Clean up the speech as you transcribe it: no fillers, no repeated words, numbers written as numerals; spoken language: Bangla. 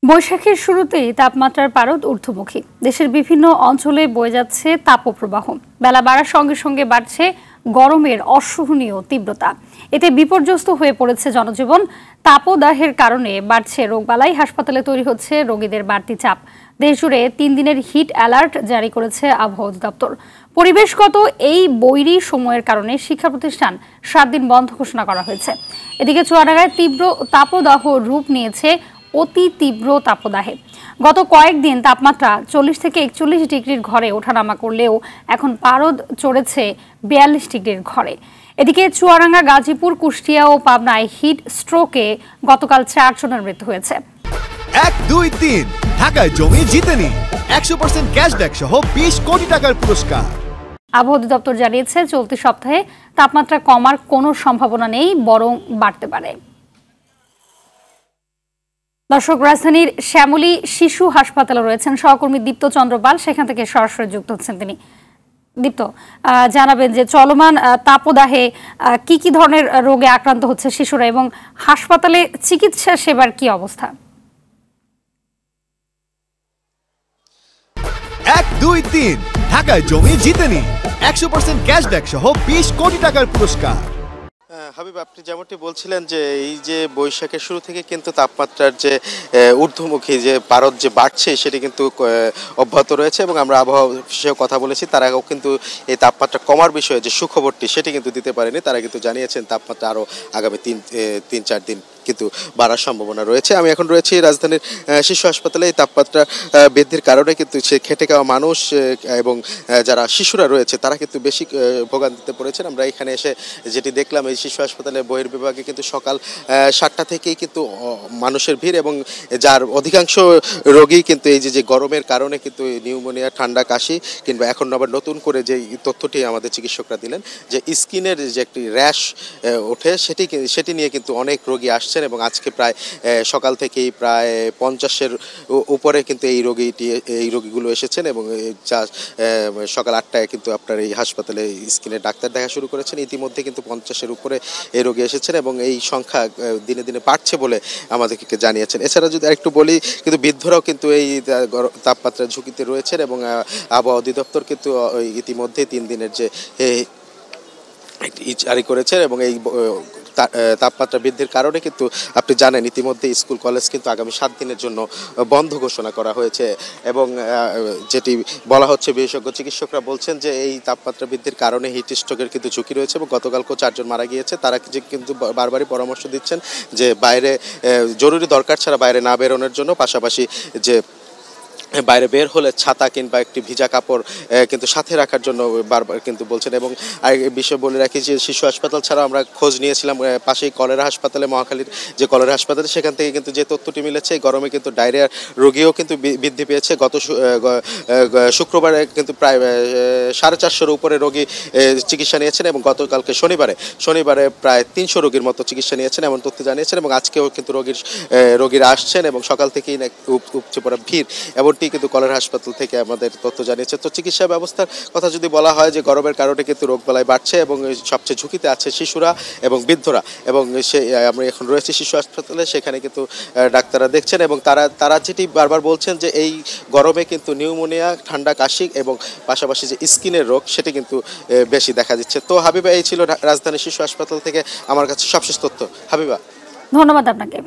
বৈশাখের শুরুতেই তাপমাত্রার পারদ ঊর্ধ্বমুখী। দেশের বিভিন্ন অঞ্চলে বয়ে যাচ্ছে তাপপ্রবাহ। বেলা বাড়ার সঙ্গে সঙ্গে বাড়ছে গরমের অসহনীয় তীব্রতা। এতে বিপর্যস্ত হয়ে পড়েছে জনজীবন। তাপদাহের কারণে বাড়ছে রোগবালাই, হাসপাতালে তৈরি হচ্ছে রোগীদের বাড়তি চাপ। দেশজুড়ে 3 দিনের হিট অ্যালার্ট জারি করেছে আবহাওয়া অধিদপ্তর। পরিবেশগত এই বৈরী সময়ের কারণে শিক্ষা প্রতিষ্ঠান 7 দিন বন্ধ ঘোষণা করা হয়েছে। এদিকে চুয়াডাঙ্গায় তীব্র তাপদাহ রূপ নিয়েছে অতি তীব্র তাপদাহে। গত কয়েকদিন তাপমাত্রা 40 থেকে 41 ডিগ্রির ঘরে ওঠানামা করলেও এখন পারদ চড়েছে 42 ডিগ্রির ঘরে। এদিকে চুয়াডাঙ্গা, গাজীপুর, কুষ্টিয়া ও পাবনায় হিট স্ট্রোকে গতকাল 4 জনের মৃত্যু হয়েছে। 1, 2, 3 ঢাকায় জমি জিতে নিন 100% ক্যাশব্যাক সহ 20 কোটি টাকার পুরস্কার। আবহাওয়া অধিদপ্তর জানিয়েছে, চলতি সপ্তাহে তাপমাত্রা কমার কোনো সম্ভাবনা নেই, বরং বাড়তে পারে। দর্শক, রাজধানীর শ্যামলী শিশু হাসপাতালে রয়েছেন সহকর্মী দীপ্ত চন্দ্র পাল, সেখান থেকে সরাসরি যুক্ত হচ্ছেন তিনি। দীপ্ত, জানাবেন যে চলমান তাপদাহে কি কি ধরনের রোগে আক্রান্ত হচ্ছে শিশুরা এবং হাসপাতালে চিকিৎসা সেবার কি অবস্থা? 1, 2, 3 ঢাকায় জমি জিতে নিন 100% ক্যাশব্যাক সহ 20 কোটি টাকার পুরস্কার। হাবিব, আপনি যেমনটি বলছিলেন যে এই যে বৈশাখের শুরু থেকে কিন্তু তাপমাত্রার যে ঊর্ধ্বমুখী যে পারদ যে বাড়ছে সেটি কিন্তু অব্যাহত রয়েছে এবং আমরা আবহাওয়া বিষয়ে কথা বলেছি, তারাও কিন্তু এই তাপমাত্রা কমার বিষয়ে যে সুখবরটি সেটি কিন্তু দিতে পারেনি। তারা কিন্তু জানিয়েছেন তাপমাত্রা আরও আগামী 3-4 দিন কিন্তু বাড়ার সম্ভাবনা রয়েছে। আমি এখন রয়েছি রাজধানীর শিশু হাসপাতালে। এই তাপমাত্রা বৃদ্ধির কারণে কিন্তু সে খেটে খাওয়া মানুষ এবং যারা শিশুরা রয়েছে তারা কিন্তু বেশি ভোগান্তিতে পড়েছেন। আমরা এখানে এসে যেটি দেখলাম, এই শিশু হাসপাতালের বহির্বিভাগে কিন্তু সকাল 7টা থেকেই কিন্তু মানুষের ভিড় এবং যার অধিকাংশ রোগী কিন্তু এই যে গরমের কারণে কিন্তু নিউমোনিয়া, ঠান্ডা, কাশি কিংবা এখন আবার নতুন করে যে তথ্যটি আমাদের চিকিৎসকরা দিলেন যে স্কিনের যে একটি র্যাশ ওঠে সেটি নিয়ে কিন্তু অনেক রোগী আসছে এবং আজকে প্রায় সকাল থেকেই প্রায় 50-এর উপরে কিন্তু এই রোগীগুলো এসেছেন এবং যা সকাল 8টায় কিন্তু আপনার এই হাসপাতালে স্কিনের ডাক্তার দেখা শুরু করেছেন। ইতিমধ্যে কিন্তু 50-এর উপরে এই রোগী এসেছেন এবং এই সংখ্যা দিনে দিনে বাড়ছে বলে আমাদেরকে জানিয়েছেন। এছাড়া যদি আরেকটু বলি, কিন্তু বৃদ্ধরাও কিন্তু এই তাপমাত্রার ঝুঁকিতে রয়েছেন এবং আবহাওয়া অধিদপ্তর কিন্তু ইতিমধ্যে 3 দিনের যে জারি করেছেন এবং এই তাপমাত্রা বৃদ্ধির কারণে কিন্তু আপনি জানেন ইতিমধ্যে স্কুল কলেজ কিন্তু আগামী 7 দিনের জন্য বন্ধ ঘোষণা করা হয়েছে এবং যেটি বলা হচ্ছে, বিশেষজ্ঞ চিকিৎসকরা বলছেন যে এই তাপমাত্রা বৃদ্ধির কারণে হিট স্ট্রোকের কিন্তু ঝুঁকি রয়েছে এবং গতকালকেও 4 জন মারা গিয়েছে। তারা কিন্তু বারবারই পরামর্শ দিচ্ছেন যে বাইরে জরুরি দরকার ছাড়া বাইরে না বেরোনোর জন্য, পাশাপাশি যে বাইরে বের হলে ছাতা কিংবা একটি ভিজা কাপড় কিন্তু সাথে রাখার জন্য বারবার কিন্তু বলছেন। এবং এই বিষয় বলে রাখি যে শিশু হাসপাতাল ছাড়াও আমরা খোঁজ নিয়েছিলাম পাশেই কলেরা হাসপাতালে, মহাখালীর যে কলেরা হাসপাতালে, সেখান থেকে কিন্তু যে তথ্যটি মিলেছে এই গরমে কিন্তু ডায়রিয়ার রোগীও কিন্তু বৃদ্ধি পেয়েছে। গত শুক্রবারে কিন্তু প্রায় 450-এর উপরে রোগী চিকিৎসা নিয়েছেন এবং গতকালকে শনিবারে প্রায় 300 রোগীর মতো চিকিৎসা নিয়েছেন এমন তথ্য জানিয়েছেন এবং আজকেও কিন্তু রোগীরা আসছেন এবং সকাল থেকেই উপচে পড়া ভিড় এমনটি কিন্তু কলেরা হাসপাতাল থেকে আমাদের তথ্য জানিয়েছে। তো চিকিৎসা ব্যবস্থার কথা যদি বলা হয়, যে গরমের কারণে কিন্তু রোগবালাই বাড়ছে এবং সবচেয়ে ঝুঁকিতে আছে শিশুরা এবং বৃদ্ধরা এবং আমরা এখন রয়েছি শিশু হাসপাতালে, সেখানে কিন্তু ডাক্তাররা দেখছেন এবং তারা যেটি বারবার বলছেন যে এই গরমে কিন্তু নিউমোনিয়া, ঠান্ডা, কাশি এবং পাশাপাশি যে স্কিনের রোগ সেটি কিন্তু বেশি দেখা দিচ্ছে। তো হাবিবা, এই ছিল রাজধানী শিশু হাসপাতাল থেকে আমার কাছে সবশেষ তথ্য। হাবিবা, ধন্যবাদ আপনাকে।